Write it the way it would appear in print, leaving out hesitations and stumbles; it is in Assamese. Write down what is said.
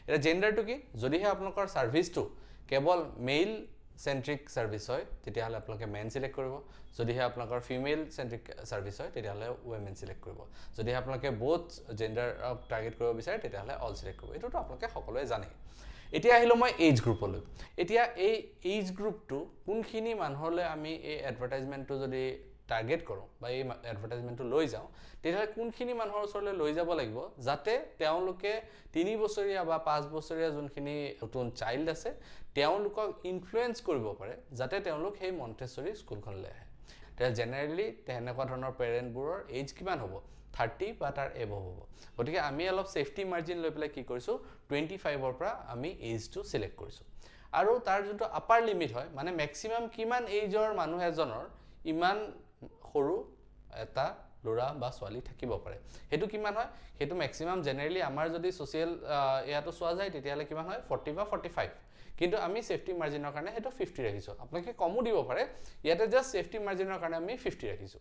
এটা জেন্ডাৰটো কি যদিহে আপোনালোকৰ সাৰ্ভিসটো কেৱল মেইল সেন্ট্ৰিক সাৰ্ভিস হয় তেতিয়াহলে আপোনালোকে মেন সিলেক্ট কৰিব যদিহে আপোনালোকৰ ফিমেল সেন্ট্ৰিক সাৰ্ভিস হয় তেতিয়াহলে ওমেন সিলেক্ট কৰিব যদিহে আপোনালোকে বোথ জেন্ডাৰক টাৰ্গেট কৰিব বিচাৰে তেতিয়াহলে অল সিলেক্ট কৰিব এটোটো আপোনালোকে সকলোৱে জানে এতিয়া আহিলো মই এজ গ্ৰুপলৈ এতিয়া এই এজ গ্ৰুপটো কোনখিনি মানুহলৈ আমি এই এডভাৰটাইজমেন্টটো যদি টাৰ্গেট কৰো বা এই এডভাৰটাইজমেন্টটো লৈ যাও তেতিয়াহলে কোনখিনি মানুহৰ ওচৰলৈ লৈ যাব লাগিব যাতে তেওঁলোকে 3 বছৰীয়া বা 5 বছৰীয়া যোনখিনি নতুন চাইল্ড আছে তেওঁলোকক ইনফ্লুয়েন্স কৰিব পাৰে যাতে তেওঁলোক সেই মন্টেছৰী স্কুলখনলৈ আহে তে জেনাৰেলি তেনেকুৱা ধৰণৰ পেৰেন্টবোৰৰ এজ কিমান হ'ব 30 বা তাৰ এবভ হ'ব গতিকে আমি অলপ সেফটি মাৰ্জিন লৈ পেলাই কি কৰিছো 25 ৰ পৰা আমি এজটো সিলেক্ট কৰিছো আৰু তাৰ যোনটো আপাৰ লিমিট হয় মানে ম্যাক্সিমাম কিমান এজৰ মানুহ এজনৰ ইমান সৰু এটা লৰা বা ছোৱালী থাকিব পাৰে হেতু কিমান হয় হেতু ম্যাক্সিমাম জেনাৰেলি আমাৰ যদি সোশ্যাল ইয়াটো চোৱা যায় তেতিয়ালে কিমান হয় 40 বা 45 কিন্তু আমি সেফটি মাৰ্জিনৰ কাৰণে হেতু 50 ৰাখিছো আপোনালোকে কমও দিব পাৰে ইয়াতে জাস্ট সেফটি মাৰ্জিনৰ কাৰণে আমি 50 ৰাখিছো